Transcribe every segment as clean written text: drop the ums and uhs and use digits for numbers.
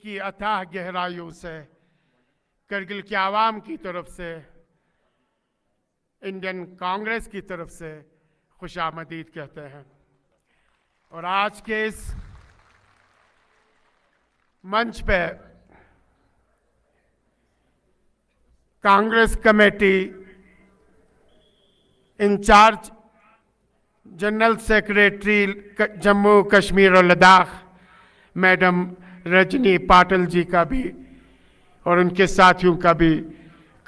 की अथाह गहराइयों से करगिल की आवाम की तरफ से, इंडियन कांग्रेस की तरफ से खुशामदीद कहते हैं। और आज के इस मंच पे Congress committee in charge general secretary Jammu Kashmir और लद्दाख मैडम रजनी पाटिल जी का भी और उनके साथियों का भी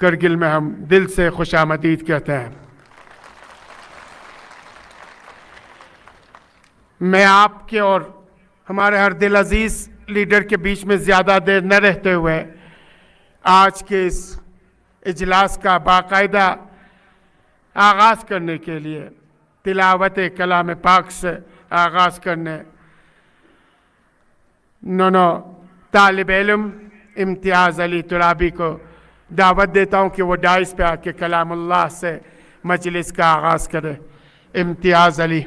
करगिल में हम दिल से खुशामदीद कहते हैं। मैं आपके और हमारे हर दिल अजीज लीडर के बीच में ज़्यादा देर न रहते हुए आज के इस इजलास का बाकायदा आगाज़ करने के लिए तिलावत कलाम पाक से आगाज़ करने नौनो तालिब इल्म इम्तियाज़ अली तुराबी को दावत देता हूँ कि वो डाइस पे आके कलामुल्लाह से मजलिस का आगाज़ करे। इम्तियाज़ अली।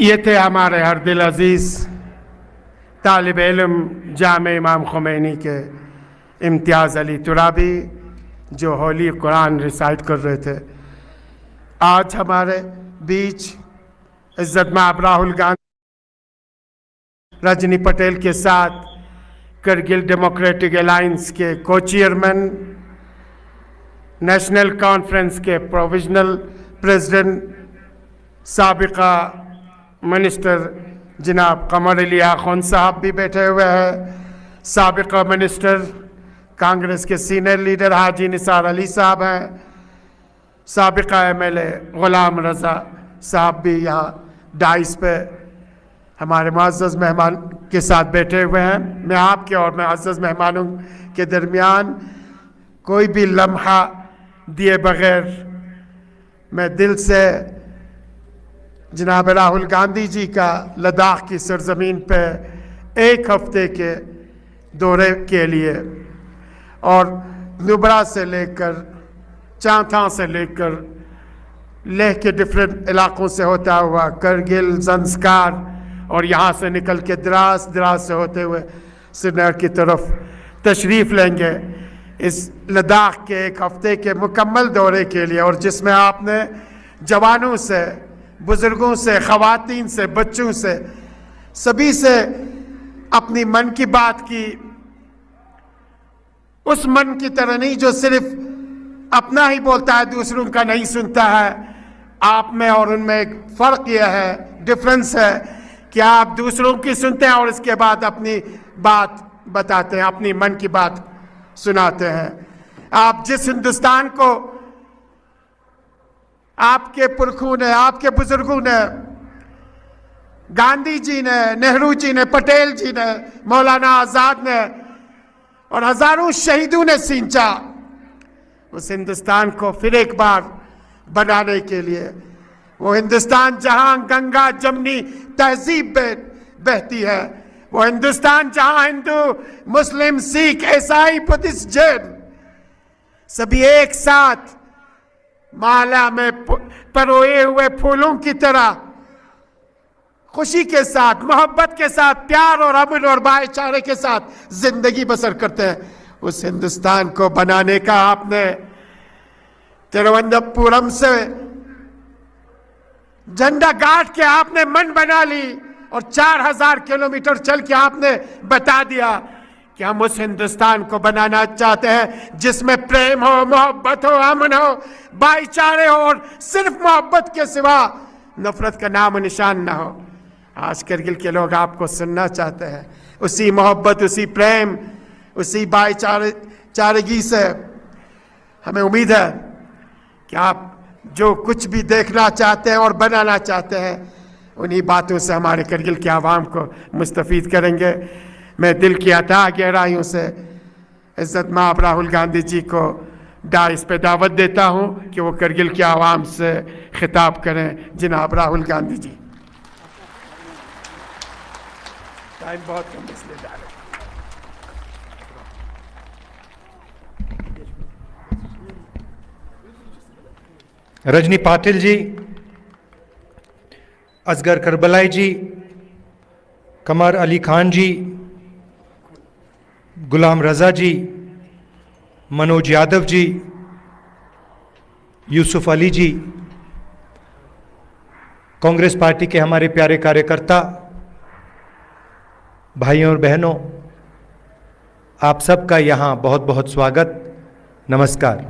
ये थे हमारे हर दिल अजीज तालिब इल्म जामे इमाम खुमैनी के इम्तियाज़ अली तुराबी जो होली कुरान रिसाइट कर रहे थे। आज हमारे बीच इज़्ज़त माब राहुल गांधी रजनी पटेल के साथ करगिल डेमोक्रेटिक अलायंस के को चेयरमैन नेशनल कॉन्फ्रेंस के प्रोविजनल प्रेसिडेंट साबिका मिनिस्टर जनाब कमर अली आखुन साहब भी बैठे हुए हैं, साबिका मिनिस्टर कांग्रेस के सीनियर लीडर हाजी निसार अली साहब हैं, साबिका एमएलए गुलाम रज़ा साहब भी यहाँ डाइस पे हमारे मुअज़्ज़ज़ मेहमान के साथ बैठे हुए हैं। मैं आपके और मुअज़्ज़ज़ मेहमानों के दरमियान कोई भी लम्हा दिए बगैर मैं दिल से जनाब राहुल गांधी जी का लद्दाख की सरजमीन पे एक हफ्ते के दौरे के लिए और नुब्रा से लेकर चांथा से लेकर लेह के डिफरेंट इलाकों से होता हुआ करगिल, ज़ंस्कार और यहाँ से निकल के द्रास से होते हुए श्रीनगर की तरफ तशरीफ़ लेंगे इस लद्दाख के एक हफ्ते के मुकम्मल दौरे के लिए, और जिसमें आपने जवानों से, बुज़ुर्गों से, ख़वातीन से, बच्चों से, सभी से अपनी मन की बात की। उस मन की तरह नहीं जो सिर्फ अपना ही बोलता है, दूसरों का नहीं सुनता है। आप में और उनमें एक फ़र्क यह है, डिफरेंस है कि आप दूसरों की सुनते हैं और इसके बाद अपनी बात बताते हैं, अपनी मन की बात सुनाते हैं। आप जिस हिंदुस्तान को आपके पुरखों ने, आपके बुजुर्गों ने, गांधी जी ने, नेहरू जी ने, पटेल जी ने, मौलाना आज़ाद ने और हजारों शहीदों ने सींचा, उस हिंदुस्तान को फिर एक बार बनाने के लिए, वो हिंदुस्तान जहां गंगा जमनी तहजीब बहती है, वो हिंदुस्तान जहां हिंदू, मुस्लिम, सिख, ईसाई, बुद्धिस्ट, जैन सभी एक साथ माला में परोए हुए फूलों की तरह खुशी के साथ, मोहब्बत के साथ, प्यार और अमन और भाईचारे के साथ जिंदगी बसर करते हैं। उस हिंदुस्तान को बनाने का आपने तिरुवनंतपुरम से झंडा गाड़ के आपने मन बना ली और 4000 किलोमीटर चल के आपने बता दिया कि हम उस हिंदुस्तान को बनाना चाहते हैं जिसमें प्रेम हो, मोहब्बत हो, अमन हो, भाईचारे हो और सिर्फ मोहब्बत के सिवा नफरत का नाम निशान ना हो। आज करगिल के लोग आपको सुनना चाहते हैं। उसी मोहब्बत, उसी प्रेम, उसी भाईचारगी से हमें उम्मीद है कि आप जो कुछ भी देखना चाहते हैं और बनाना चाहते हैं, उन्हीं बातों से हमारे करगिल के आवाम को मुस्तफ़ीद करेंगे। मैं दिल की अता गहराइयों से इज़्ज़त माब राहुल गांधी जी को डाइस पे दावत देता हूँ कि वो करगिल के आवाम से खिताब करें। जनाब राहुल गांधी जी। टाइम बहुत कम इसलिए जा रहे हैं। रजनी पाटिल जी, असगर करबलाई जी, कमर अली खान जी, गुलाम रज़ा जी, मनोज यादव जी, यूसुफ अली जी, कांग्रेस पार्टी के हमारे प्यारे कार्यकर्ता भाइयों और बहनों, आप सबका यहाँ बहुत बहुत स्वागत, नमस्कार।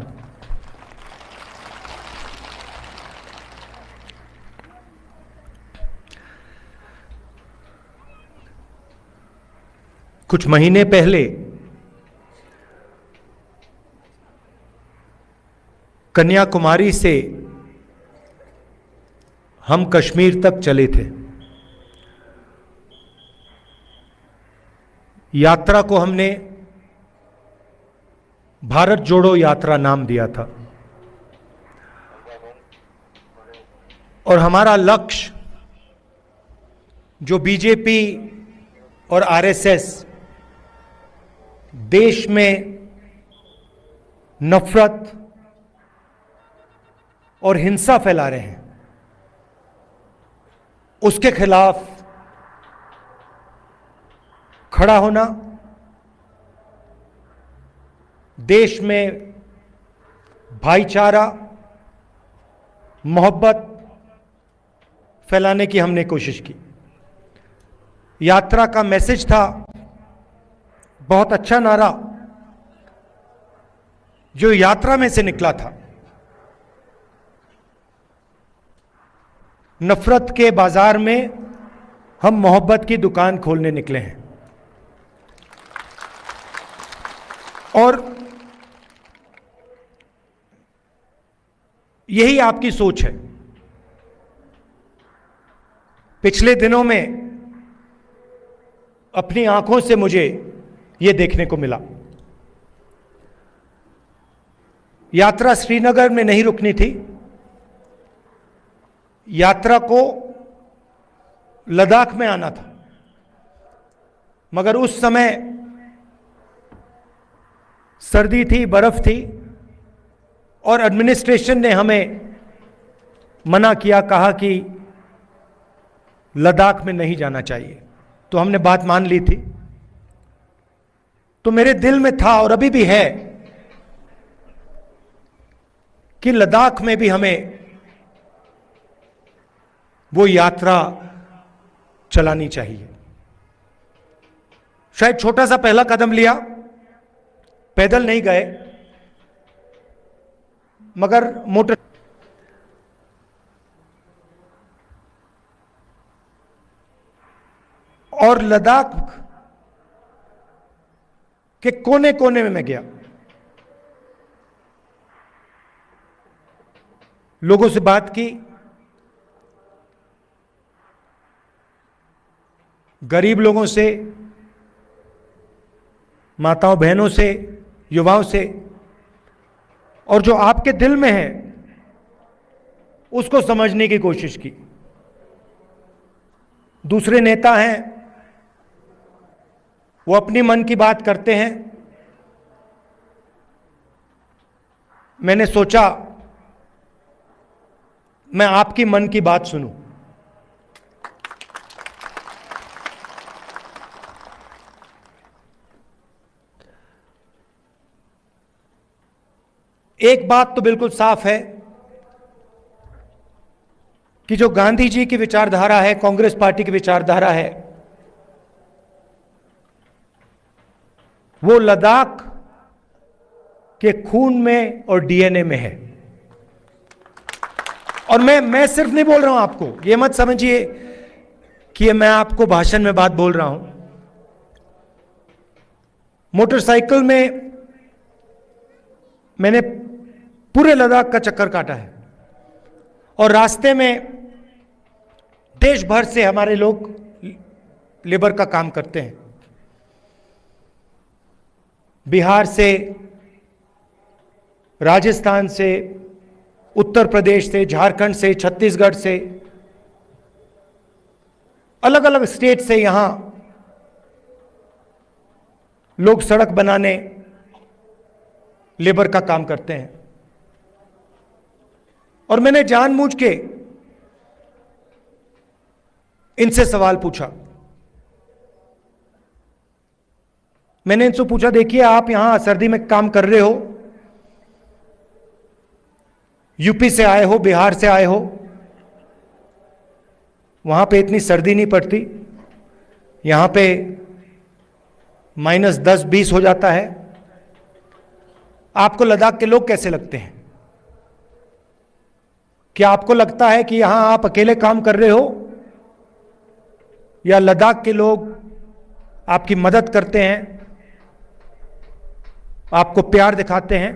कुछ महीने पहले कन्याकुमारी से हम कश्मीर तक चले थे। यात्रा को हमने भारत जोड़ो यात्रा नाम दिया था और हमारा लक्ष्य जो बीजेपी और आरएसएस देश में नफरत और हिंसा फैला रहे हैं, उसके खिलाफ खड़ा होना, देश में भाईचारा, मोहब्बत फैलाने की हमने कोशिश की। यात्रा का मैसेज था बहुत अच्छा नारा, जो यात्रा में से निकला था, नफरत के बाजार में हम मोहब्बत की दुकान खोलने निकले हैं। और यही आपकी सोच है। पिछले दिनों में अपनी आंखों से मुझे यह देखने को मिला। यात्रा श्रीनगर में नहीं रुकनी थी, यात्रा को लद्दाख में आना था, मगर उस समय सर्दी थी, बर्फ थी और एडमिनिस्ट्रेशन ने हमें मना किया, कहा कि लद्दाख में नहीं जाना चाहिए। तो हमने बात मान ली थी। तो मेरे दिल में था और अभी भी है कि लद्दाख में भी हमें वो यात्रा चलानी चाहिए। शायद छोटा सा पहला कदम लिया, पैदल नहीं गए, मगर मोटर और लद्दाख के कोने कोने में मैं गया, लोगों से बात की, गरीब लोगों से, माताओं बहनों से, युवाओं से, और जो आपके दिल में है उसको समझने की कोशिश की। दूसरे नेता हैं, वो अपनी मन की बात करते हैं। मैंने सोचा मैं आपकी मन की बात सुनूं। एक बात तो बिल्कुल साफ है कि जो गांधी जी की विचारधारा है, कांग्रेस पार्टी की विचारधारा है, वो लद्दाख के खून में और डीएनए में है। और मैं सिर्फ नहीं बोल रहा हूं आपको, ये मत समझिए कि ये मैं आपको भाषण में बात बोल रहा हूं। मोटरसाइकिल में मैंने पूरे लद्दाख का चक्कर काटा है और रास्ते में देश भर से हमारे लोग लेबर का काम करते हैं। बिहार से, राजस्थान से, उत्तर प्रदेश से, झारखंड से, छत्तीसगढ़ से, अलग अलग स्टेट से यहां लोग सड़क बनाने, लेबर का काम करते हैं। और मैंने जानबूझ के इनसे सवाल पूछा। मैंने इनसे पूछा, देखिए आप यहां सर्दी में काम कर रहे हो, यूपी से आए हो, बिहार से आए हो, वहां पे इतनी सर्दी नहीं पड़ती, यहां पे -10-20 हो जाता है। आपको लद्दाख के लोग कैसे लगते हैं? क्या आपको लगता है कि यहां आप अकेले काम कर रहे हो या लद्दाख के लोग आपकी मदद करते हैं, आपको प्यार दिखाते हैं?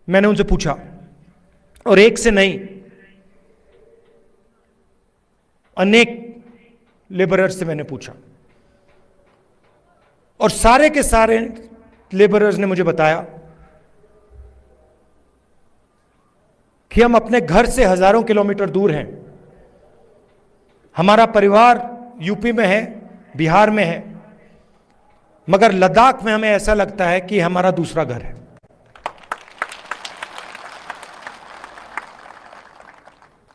मैंने उनसे पूछा और एक से नहीं, अनेक लेबरर्स से मैंने पूछा और सारे के सारे लेबरर्स ने मुझे बताया कि हम अपने घर से हजारों किलोमीटर दूर हैं, हमारा परिवार यूपी में है, बिहार में है, मगर लद्दाख में हमें ऐसा लगता है कि हमारा दूसरा घर है।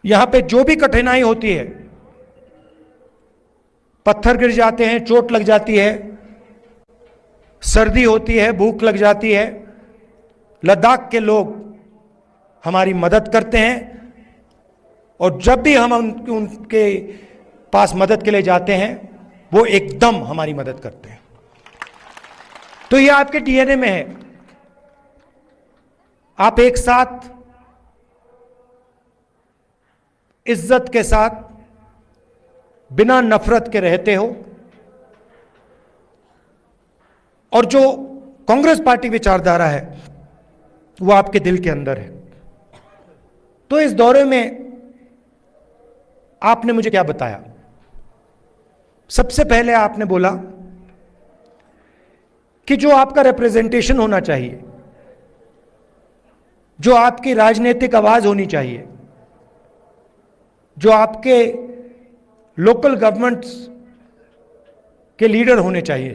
यहां पे जो भी कठिनाई होती है, पत्थर गिर जाते हैं, चोट लग जाती है, सर्दी होती है, भूख लग जाती है, लद्दाख के लोग हमारी मदद करते हैं। और जब भी हम उनके पास मदद के लिए जाते हैं, वो एकदम हमारी मदद करते हैं। तो ये आपके डीएनए में है। आप एक साथ इज्जत के साथ बिना नफरत के रहते हो, और जो कांग्रेस पार्टी विचारधारा है वो आपके दिल के अंदर है। तो इस दौरे में आपने मुझे क्या बताया? सबसे पहले आपने बोला कि जो आपका रिप्रेजेंटेशन होना चाहिए, जो आपकी राजनीतिक आवाज होनी चाहिए, जो आपके लोकल गवर्नमेंट्स के लीडर होने चाहिए,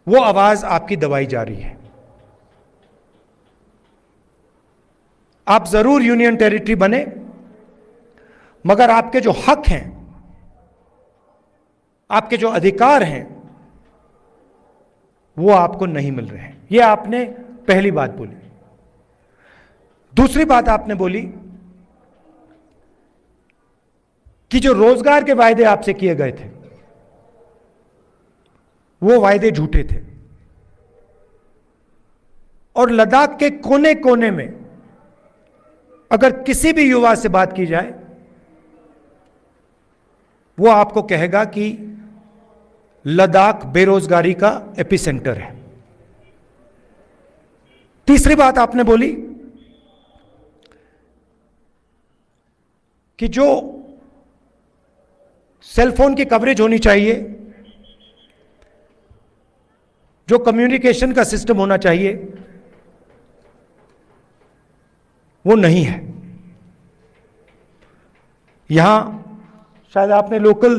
वो आवाज आपकी दबाई जा रही है। आप जरूर यूनियन टेरिटरी बने, मगर आपके जो हक हैं, आपके जो अधिकार हैं, वो आपको नहीं मिल रहे हैं। ये आपने पहली बात बोली। दूसरी बात आपने बोली कि जो रोजगार के वायदे आपसे किए गए थे वो वायदे झूठे थे, और लद्दाख के कोने कोने में अगर किसी भी युवा से बात की जाए वो आपको कहेगा कि लद्दाख बेरोजगारी का एपिसेंटर है। तीसरी बात आपने बोली कि जो सेलफोन की कवरेज होनी चाहिए, जो कम्युनिकेशन का सिस्टम होना चाहिए, वो नहीं है। यहां शायद आपने लोकल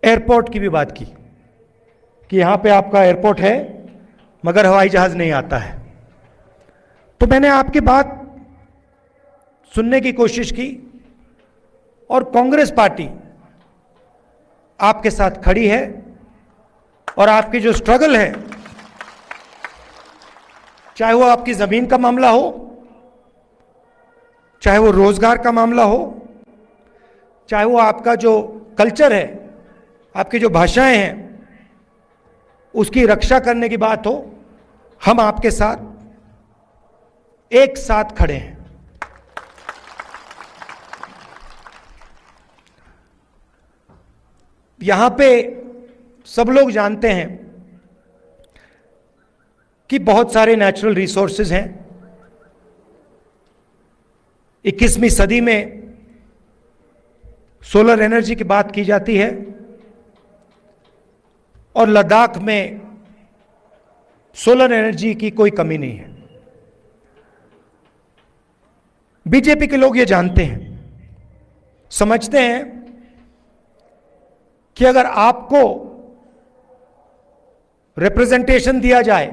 एयरपोर्ट की भी बात की कि यहां पे आपका एयरपोर्ट है मगर हवाई जहाज नहीं आता है। तो मैंने आपकी बात सुनने की कोशिश की, और कांग्रेस पार्टी आपके साथ खड़ी है, और आपकी जो स्ट्रगल है, चाहे वो आपकी जमीन का मामला हो, चाहे वो रोजगार का मामला हो, चाहे वो आपका जो कल्चर है, आपकी जो भाषाएं हैं, उसकी रक्षा करने की बात हो, हम आपके साथ एक साथ खड़े हैं। यहां पे सब लोग जानते हैं कि बहुत सारे नेचुरल रिसोर्सेज हैं। 21वीं सदी में सोलर एनर्जी की बात की जाती है, और लद्दाख में सोलर एनर्जी की कोई कमी नहीं है। बीजेपी के लोग ये जानते हैं, समझते हैं कि अगर आपको रिप्रेजेंटेशन दिया जाए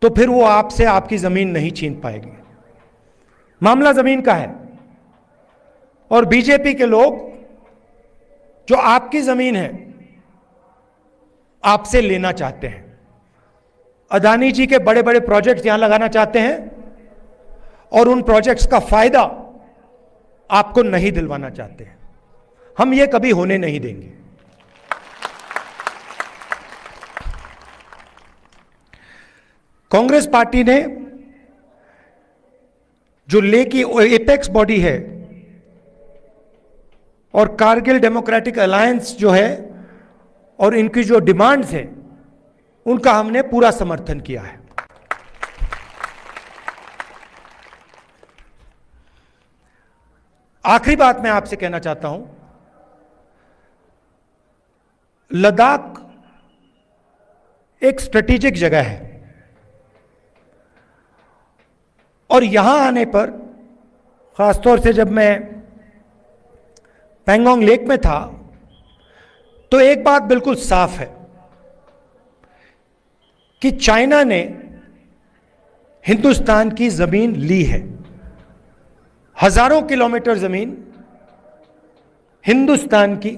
तो फिर वो आपसे आपकी जमीन नहीं छीन पाएगी। मामला जमीन का है, और बीजेपी के लोग जो आपकी जमीन है आपसे लेना चाहते हैं। अदानी जी के बड़े बड़े प्रोजेक्ट्स यहां लगाना चाहते हैं, और उन प्रोजेक्ट्स का फायदा आपको नहीं दिलवाना चाहते हैं। हम ये कभी होने नहीं देंगे। कांग्रेस पार्टी ने जो ले की एपेक्स बॉडी है, और कारगिल डेमोक्रेटिक अलायंस जो है, और इनकी जो डिमांड्स हैं, उनका हमने पूरा समर्थन किया है। आखिरी बात मैं आपसे कहना चाहता हूं, लद्दाख एक स्ट्रेटेजिक जगह है, और यहां आने पर, खासतौर से जब मैं पैंगोंग लेक में था, तो एक बात बिल्कुल साफ है कि चाइना ने हिंदुस्तान की जमीन ली है। हजारों किलोमीटर जमीन हिंदुस्तान की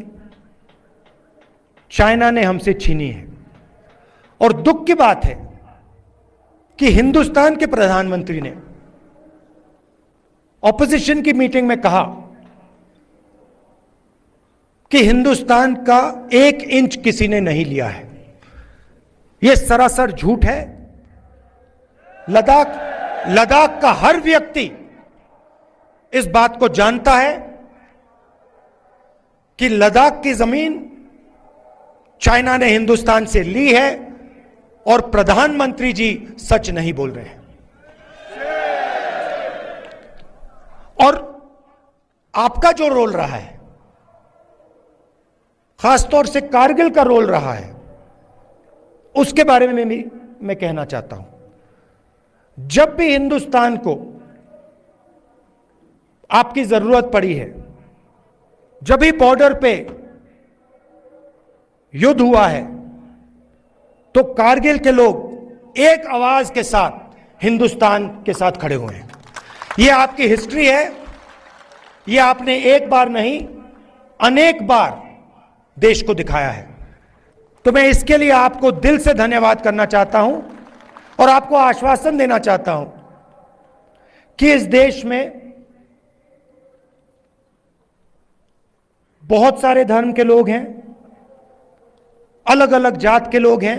चाइना ने हमसे छीनी है। और दुख की बात है कि हिंदुस्तान के प्रधानमंत्री ने ऑपोजिशन की मीटिंग में कहा कि हिंदुस्तान का 1 इंच किसी ने नहीं लिया है। ये सरासर झूठ है। लद्दाख का हर व्यक्ति इस बात को जानता है कि लद्दाख की जमीन चाइना ने हिंदुस्तान से ली है और प्रधानमंत्री जी सच नहीं बोल रहे हैं। और आपका जो रोल रहा है, खासतौर से कारगिल का रोल रहा है, उसके बारे में भी मैं कहना चाहता हूं। जब भी हिंदुस्तान को आपकी जरूरत पड़ी है, जब भी बॉर्डर पे युद्ध हुआ है, तो कारगिल के लोग एक आवाज के साथ हिंदुस्तान के साथ खड़े हुए हैं। यह आपकी हिस्ट्री है। यह आपने एक बार नहीं, अनेक बार देश को दिखाया है। तो मैं इसके लिए आपको दिल से धन्यवाद करना चाहता हूं और आपको आश्वासन देना चाहता हूं कि इस देश में बहुत सारे धर्म के लोग हैं, अलग अलग जात के लोग हैं,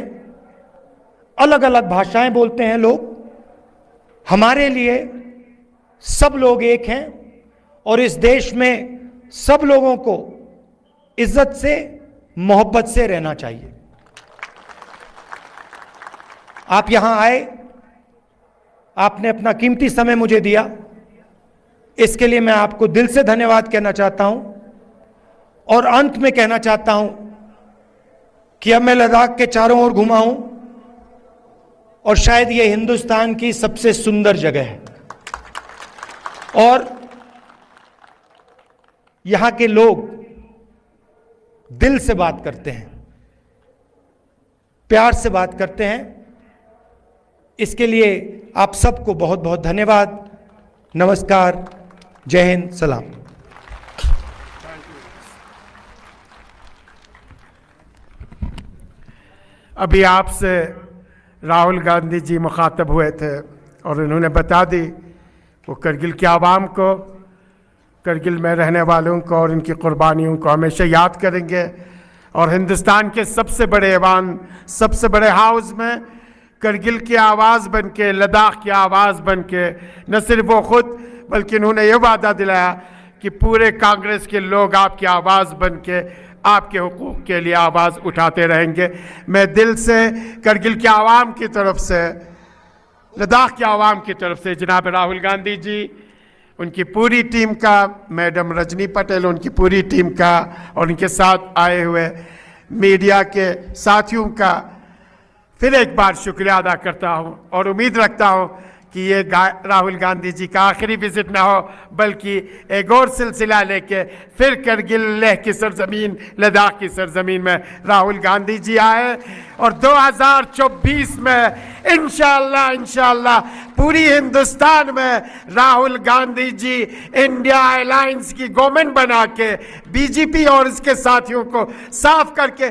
अलग अलग भाषाएं बोलते हैं लोग। हमारे लिए सब लोग एक हैं और इस देश में सब लोगों को इज्जत से, मोहब्बत से रहना चाहिए। आप यहां आए, आपने अपना कीमती समय मुझे दिया, इसके लिए मैं आपको दिल से धन्यवाद कहना चाहता हूं। और अंत में कहना चाहता हूं कि अब मैं लद्दाख के चारों ओर घुमा हूं और शायद यह हिंदुस्तान की सबसे सुंदर जगह है और यहां के लोग दिल से बात करते हैं, प्यार से बात करते हैं। इसके लिए आप सबको बहुत बहुत धन्यवाद। नमस्कार, जय हिंद, सलाम। अभी आपसे राहुल गांधी जी मुखातब हुए थे और उन्होंने बता दी वो करगिल की आवाम को, करगिल में रहने वालों को और इनकी कुर्बानियों को हमेशा याद करेंगे। और हिंदुस्तान के सबसे बड़े ऐवान, सबसे बड़े हाउस में करगिल की आवाज़ बन के, लद्दाख की आवाज़ बन के, न सिर्फ वो खुद बल्कि उन्होंने ये वादा दिलाया कि पूरे कांग्रेस के लोग आपकी आवाज़ बन के आपके हुकूक के लिए आवाज़ उठाते रहेंगे। मैं दिल से करगिल की आवाम की तरफ से, लद्दाख की आवाम की तरफ से जनाब राहुल गांधी जी, उनकी पूरी टीम का, मैडम रजनी पटेल, उनकी पूरी टीम का और उनके साथ आए हुए मीडिया के साथियों का फिर एक बार शुक्रिया अदा करता हूं और उम्मीद रखता हूं कि ये राहुल गांधी जी का आखिरी विजिट ना हो, बल्कि एक और सिलसिला लेके फिर करगिल, लेह की सरजमीन, लद्दाख की सरजमीन में राहुल गांधी जी आए और 2024 में इंशाअल्लाह पूरी हिंदुस्तान में राहुल गांधी जी इंडिया अलायंस की गवर्नमेंट बना के बीजेपी और इसके साथियों को साफ करके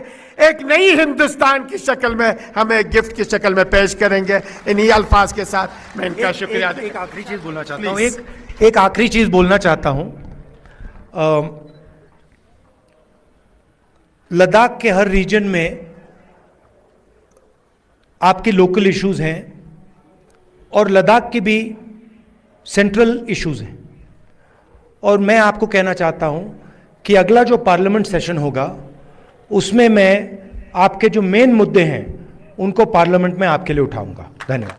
एक नई हिंदुस्तान की शक्ल में हमें गिफ्ट की शक्ल में पेश करेंगे। इन्हीं अल्फाज के साथ मैं इनका शुक्रिया। एक आखिरी चीज बोलना चाहता हूं, एक आखिरी चीज बोलना चाहता हूं। लद्दाख के हर रीजन में आपके लोकल इश्यूज हैं और लद्दाख की भी सेंट्रल इश्यूज हैं। और मैं आपको कहना चाहता हूं कि अगला जो पार्लियामेंट सेशन होगा उसमें मैं आपके जो मेन मुद्दे हैं उनको पार्लियामेंट में आपके लिए उठाऊंगा। धन्यवाद।